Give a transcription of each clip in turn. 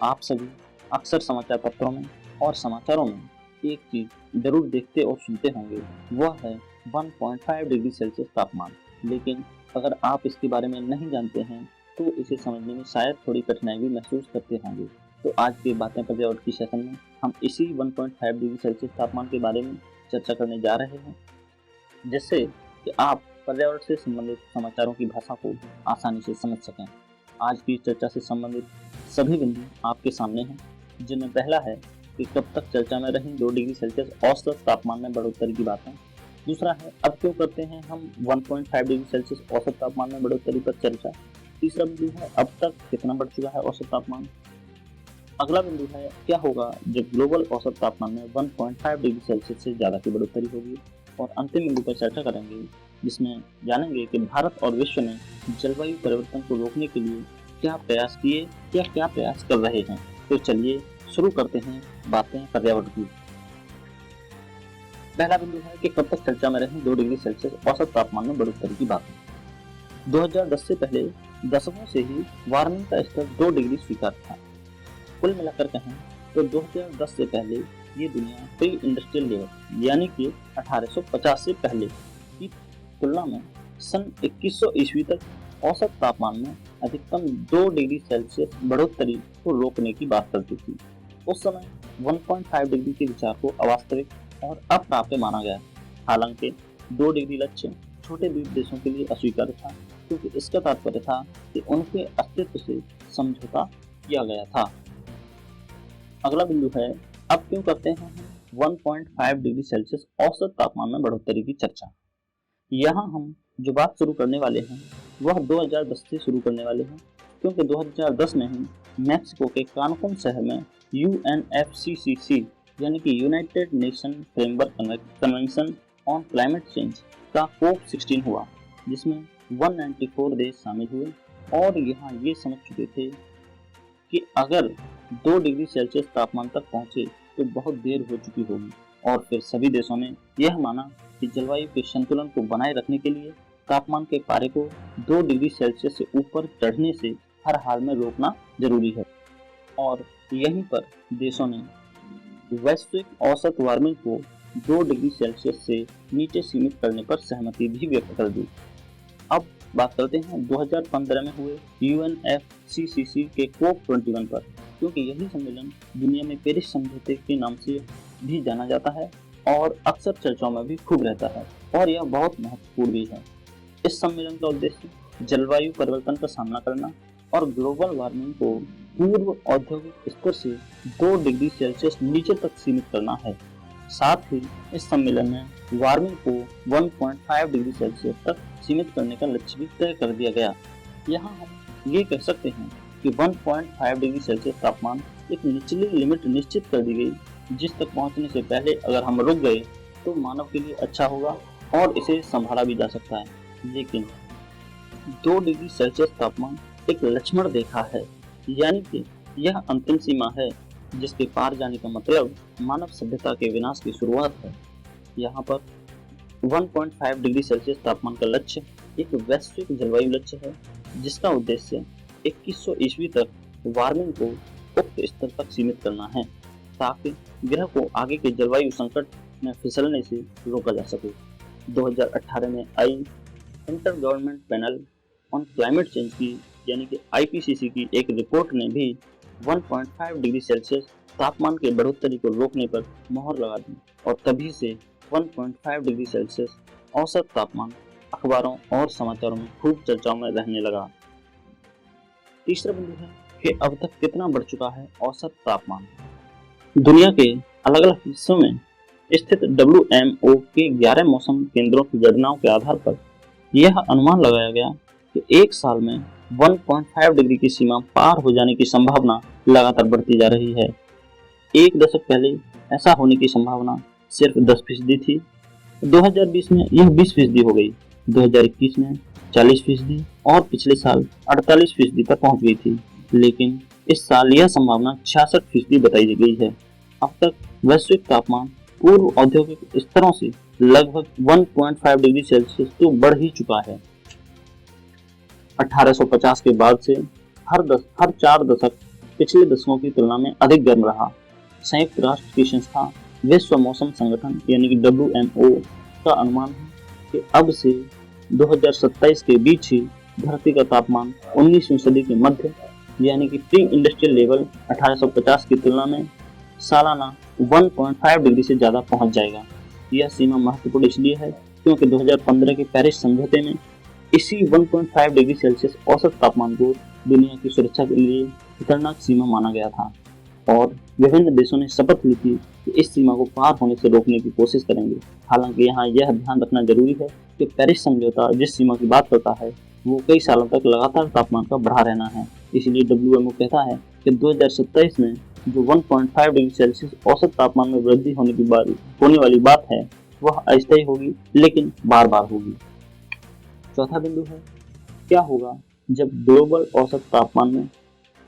आप सभी अक्सर समाचार पत्रों में और समाचारों में एक चीज जरूर देखते और सुनते होंगे, वह है 1.5 डिग्री सेल्सियस तापमान। लेकिन अगर आप इसके बारे में नहीं जानते हैं तो इसे समझने में शायद थोड़ी कठिनाई भी महसूस करते होंगे। तो आज की बातें पर्यावरण की सेशन में हम इसी 1.5 डिग्री सेल्सियस तापमान के बारे में चर्चा करने जा रहे हैं, जिससे कि आप पर्यावरण से संबंधित समाचारों की भाषा को आसानी से समझ सकें। आज की चर्चा से संबंधित सभी बिंदु आपके सामने हैं, जिनमें पहला है कि कब तक चर्चा में रही 2 डिग्री सेल्सियस औसत तापमान में बढ़ोतरी की बातें। दूसरा है अब क्यों करते हैं हम 1.5 डिग्री सेल्सियस औसत तापमान में बढ़ोतरी पर चर्चा। तीसरा बिंदु है अब तक कितना बढ़ चुका है औसत तापमान। अगला बिंदु है क्या होगा जब ग्लोबल औसत तापमान में 1.5 डिग्री सेल्सियस से ज़्यादा की बढ़ोतरी होगी। और अंतिम बिंदु पर चर्चा करेंगे, जिसमें जानेंगे कि भारत और विश्व ने जलवायु परिवर्तन को रोकने के लिए क्या प्रयास किए या क्या प्रयास कर रहे हैं। तो चलिए शुरू करते हैं बातें पर्यावरण की। पहला बिंदु है कि कब तक चर्चा में रही 2 डिग्री सेल्सियस औसत तापमान में बढ़ोतरी की बातें। 2010 से पहले दशकों से ही वार्मिंग का स्तर 2 डिग्री स्वीकार था। कुल मिलाकर कहें तो 2010 से पहले ये दुनिया प्री इंडस्ट्रियल लेवल यानी कि 1850 से पहले की तुलना में सन 2100 ईस्वी तक औसत तापमान में अधिकतम 2 डिग्री सेल्सियस बढ़ोतरी को रोकने की बात करती थी। उस समय 1.5 डिग्री के विचार को अवास्तविक और अप्राप्य माना गया। हालांकि 2 डिग्री लक्ष्य छोटे द्वीप देशों के लिए अस्वीकार्य था, क्योंकि इसका तात्पर्य था कि उनके अस्तित्व से समझौता किया गया था। अगला बिंदु है अब क्यों करते हैं हम 1.5 डिग्री सेल्सियस औसत तापमान में बढ़ोतरी की चर्चा। यहाँ हम जो बात शुरू करने वाले हैं वह 2010 से शुरू करने वाले हैं, क्योंकि 2010 में ही मैक्सिको के कानकुन शहर में UNFCCC यानी कि United nation framework convention on climate change का COP16 हुआ, जिसमें 194 देश शामिल हुए और यहाँ ये समझ चुके थे कि अगर 2 डिग्री सेल्सियस तापमान तक पहुंचे तो बहुत देर हो चुकी होगी। और फिर सभी देशों ने यह माना कि जलवायु के संतुलन को बनाए रखने के लिए तापमान के पारे को 2 डिग्री सेल्सियस से ऊपर चढ़ने से हर हाल में रोकना जरूरी है। और यहीं पर देशों ने वैश्विक औसत वार्मिंग को 2 डिग्री सेल्सियस से नीचे सीमित करने पर सहमति भी व्यक्त कर दी। अब बात करते हैं 2015 में हुए UNFCCC के COP21 पर, क्योंकि यही सम्मेलन दुनिया में पेरिस समझौते के नाम से भी जाना जाता है और अक्सर चर्चाओं में भी खूब रहता है, और यह बहुत महत्वपूर्ण भी है। इस सम्मेलन का उद्देश्य जलवायु परिवर्तन का सामना करना और ग्लोबल वार्मिंग को पूर्व औद्योगिक स्तर से 2 डिग्री सेल्सियस नीचे तक सीमित करना है। साथ ही इस सम्मेलन में वार्मिंग को 1.5 डिग्री सेल्सियस तक सीमित करने का लक्ष्य भी तय कर दिया गया। यहाँ हम ये कह सकते हैं कि 1.5 डिग्री सेल्सियस तापमान एक निचली लिमिट निश्चित कर दी गई, जिस तक पहुँचने से पहले अगर हम रुक गए तो मानव के लिए अच्छा होगा और इसे संभाला भी जा सकता है। लेकिन 2 डिग्री सेल्सियस तापमान एक लक्ष्मण रेखा है, यानी कि यह अंतिम सीमा है जिसके पार जाने का मतलब मानव सभ्यता के विनाश की शुरुआत है। यहाँ पर 1.5 डिग्री सेल्सियस तापमान का लक्ष्य एक वैश्विक जलवायु लक्ष्य है, जिसका उद्देश्य 2100 ईस्वी तक वार्मिंग को उक्त स्तर तक सीमित करना है, ताकि ग्रह को आगे के जलवायु संकट में फिसलने से रोका जा सके। 2018 में आई inter government panel on climate change की यानी कि IPCC की एक रिपोर्ट ने भी 1.5 डिग्री सेल्सियस तापमान के बढ़ोतरी को रोकने पर मोहर लगा दी, और तभी से 1.5 डिग्री सेल्सियस औसत तापमान अखबारों और समाचारों में खूब चर्चाओं में रहने लगा। तीसरा बिंदु है कि अब तक कितना बढ़ चुका है औसत तापमान। दुनिया के अलग अलग हिस्सों में स्थित WMO के 11 मौसम केंद्रों की गणनाओं के आधार पर यह अनुमान लगाया गया कि एक साल में 1.5 डिग्री की सीमा पार हो जाने की संभावना लगातार बढ़ती जा रही है। एक दशक पहले ऐसा होने की संभावना सिर्फ 10% थी, 2020 में यह 20% हो गई, 2021 में 40% और पिछले साल 48% तक पहुंच गई थी। लेकिन इस साल यह संभावना 66% बताई गई है। अब तक वैश्विक तापमान पूर्व औद्योगिक स्तरों से लगभग 1.5 डिग्री सेल्सियस तो बढ़ ही चुका है। 1850 के बाद से हर 4 दशक पिछले दशकों की तुलना में अधिक गर्म रहा। संयुक्त राष्ट्र की संस्था विश्व मौसम संगठन यानी कि WMO का अनुमान है कि अब से 2027 के बीच ही धरती का तापमान 19वीं सदी के मध्य यानी कि प्री इंडस्ट्रियल लेवल 1850 की तुलना में सालाना 1.5 डिग्री से ज़्यादा पहुंच जाएगा। यह सीमा महत्वपूर्ण इसलिए है क्योंकि 2015 के पेरिस समझौते में इसी 1.5 डिग्री सेल्सियस औसत तापमान को दुनिया की सुरक्षा के लिए खतरनाक सीमा माना गया था और विभिन्न देशों ने शपथ ली थी कि इस सीमा को पार होने से रोकने की कोशिश करेंगे। हालांकि यहाँ यह ध्यान रखना जरूरी है कि पेरिस समझौता जिस सीमा की बात करता है वो कई सालों तक लगातार तापमान का बढ़ा रहना है। इसलिए WMO कहता है कि 2027 में जो 1.5 डिग्री सेल्सियस औसत तापमान में वृद्धि होने वाली बात है वह अस्थायी होगी लेकिन बार बार होगी। चौथा बिंदु है, क्या होगा जब ग्लोबल औसत तापमान में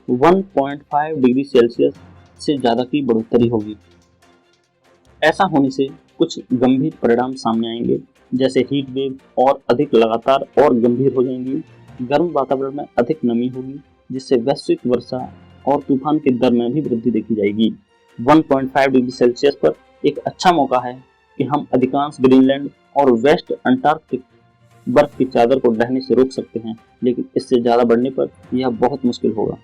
1.5 डिग्री सेल्सियस से ज़्यादा की बढ़ोतरी होगी। ऐसा होने से कुछ गंभीर परिणाम सामने आएंगे, जैसे हीट वेव और अधिक लगातार और गंभीर हो जाएंगी। गर्म वातावरण में अधिक नमी होगी जिससे वैश्विक वर्षा और तूफान की दर में भी वृद्धि देखी जाएगी। 1.5 डिग्री सेल्सियस पर एक अच्छा मौका है कि हम अधिकांश ग्रीनलैंड और वेस्ट अंटार्कटिक बर्फ की चादर को ढहने से रोक सकते हैं, लेकिन इससे ज़्यादा बढ़ने पर यह बहुत मुश्किल होगा।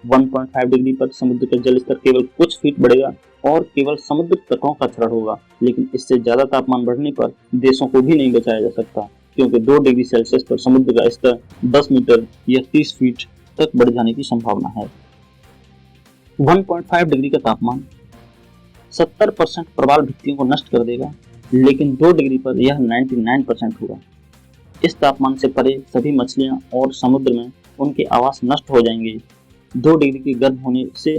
1.5 डिग्री पर समुद्र का जल स्तर केवल कुछ फीट बढ़ेगा और केवल समुद्र तटों का क्षरण होगा, लेकिन इससे ज़्यादा तापमान बढ़ने पर देशों को भी नहीं बचाया जा सकता, क्योंकि 2 डिग्री सेल्सियस पर समुद्र का स्तर 10 मीटर या 30 फीट तक बढ़ जाने की संभावना है। 1.5 डिग्री का तापमान 70% प्रवाल भित्तियों को नष्ट कर देगा, लेकिन 2 डिग्री पर यह 99% होगा। इस तापमान से परे सभी मछलियां और समुद्र में उनके आवास नष्ट हो जाएंगे। 2 डिग्री के गर्म होने से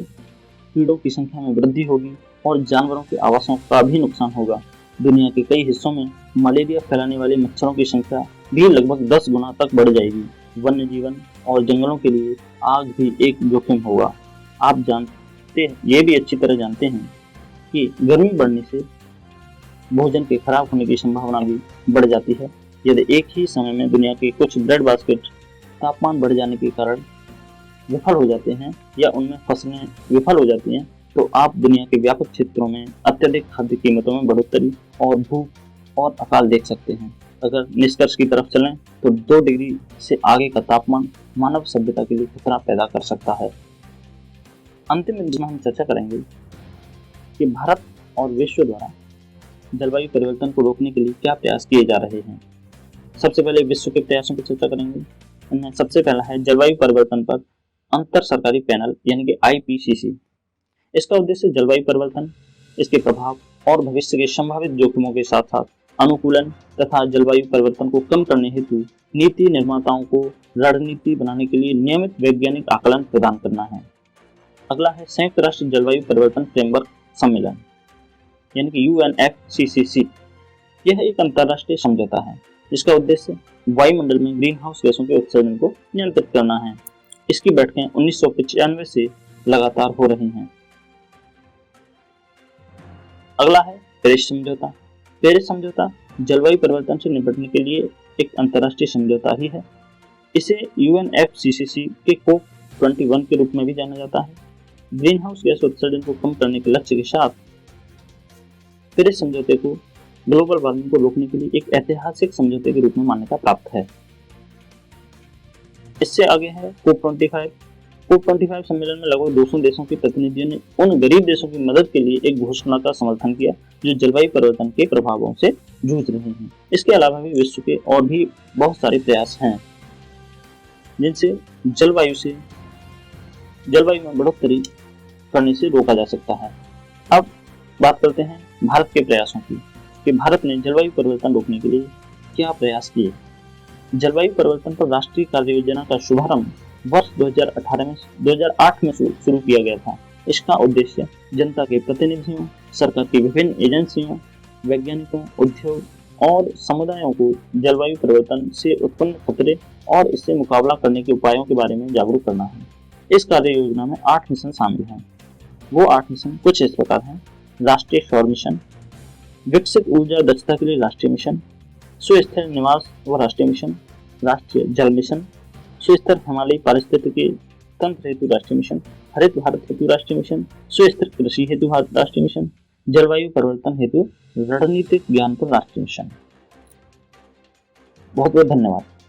कीड़ों की संख्या में वृद्धि होगी और जानवरों के आवासों का भी नुकसान होगा। दुनिया के कई हिस्सों में मलेरिया फैलाने वाले मच्छरों की संख्या भी लगभग 10 गुना तक बढ़ जाएगी। वन्य जीवन और जंगलों के लिए आग भी एक जोखिम होगा। आप ये भी अच्छी तरह जानते हैं कि गर्मी बढ़ने से भोजन के खराब होने की संभावना भी बढ़ जाती है। यदि एक ही समय में दुनिया के कुछ ब्रेड बास्केट तापमान बढ़ जाने के कारण विफल हो जाते हैं या उनमें फसलें विफल हो जाती हैं, तो आप दुनिया के व्यापक क्षेत्रों में अत्यधिक खाद्य कीमतों में बढ़ोतरी और भूख और अकाल देख सकते हैं। अगर निष्कर्ष की तरफ चलें तो 2 डिग्री से आगे का तापमान मानव सभ्यता के लिए खतरा पैदा कर सकता है। अंतिम बिंदु में हम चर्चा करेंगे कि भारत और विश्व द्वारा जलवायु परिवर्तन को रोकने के लिए क्या प्रयास किए जा रहे हैं। सबसे पहले विश्व के प्रयासों की चर्चा करेंगे। इनमें सबसे पहला है जलवायु परिवर्तन पर अंतर सरकारी पैनल यानी कि IPCC। इसका उद्देश्य जलवायु परिवर्तन, इसके प्रभाव और भविष्य के संभावित जोखिमों के साथ साथ अनुकूलन तथा जलवायु परिवर्तन को कम करने हेतु नीति निर्माताओं को रणनीति बनाने के लिए नियमित वैज्ञानिक आकलन प्रदान करना है। अगला है संयुक्त राष्ट्र जलवायु परिवर्तन फ्रेमवर्क सम्मेलन यानी कि UNFCCC। यह एक अंतर्राष्ट्रीय समझौता है जिसका उद्देश्य वायुमंडल में ग्रीन हाउस गैसों के उत्सर्जन को नियंत्रित करना है। इसकी बैठकें 1995 से लगातार हो रही हैं। अगला है पेरिस समझौता। पेरिस समझौता जलवायु परिवर्तन से निपटने के लिए एक अंतर्राष्ट्रीय समझौता ही है। इसे UNFCCC के COP21 के रूप में भी जाना जाता है। ग्रीन हाउस गैस उत्सर्जन को कम करने के लक्ष्य के साथ पेरिस समझौते को ग्लोबल वार्मिंग को रोकने के लिए एक ऐतिहासिक समझौते के रूप में मान्यता प्राप्त है। इससे आगे है COP25। COP25 सम्मेलन में लगभग 200 देशों के प्रतिनिधियों ने उन गरीब देशों की मदद के लिए एक घोषणा का समर्थन किया जो जलवायु परिवर्तन के प्रभावों से जूझ रहे हैं। इसके अलावा भी विश्व के और भी बहुत सारे प्रयास हैं जिनसे जलवायु में बढ़ोतरी करने से रोका जा सकता है। अब बात करते हैं भारत के प्रयासों की कि भारत ने जलवायु परिवर्तन रोकने के लिए क्या प्रयास किए। जलवायु परिवर्तन पर राष्ट्रीय कार्य योजना का शुभारंभ वर्ष 2008 में शुरू किया गया था। इसका उद्देश्य जनता के प्रतिनिधियों, सरकार की विभिन्न एजेंसियों, वैज्ञानिकों, उद्योग और समुदायों को जलवायु परिवर्तन से उत्पन्न खतरे और इससे मुकाबला करने के उपायों के बारे में जागरूक करना है। इस कार्य योजना में 8 मिशन शामिल हैं। वो 8 मिशन कुछ इस प्रकार हैं: राष्ट्रीय सौर मिशन, विकसित ऊर्जा दक्षता के लिए राष्ट्रीय मिशन, सुस्थिर निवास व राष्ट्रीय मिशन, राष्ट्रीय जल मिशन, सुस्थिर हिमालयी पारिस्थितिकी तंत्र हेतु राष्ट्रीय मिशन, हरित भारत हेतु राष्ट्रीय मिशन, स्वस्थ कृषि हेतु भारत राष्ट्रीय मिशन, जलवायु परिवर्तन हेतु रणनीतिक ज्ञान पर राष्ट्रीय मिशन। बहुत बहुत धन्यवाद।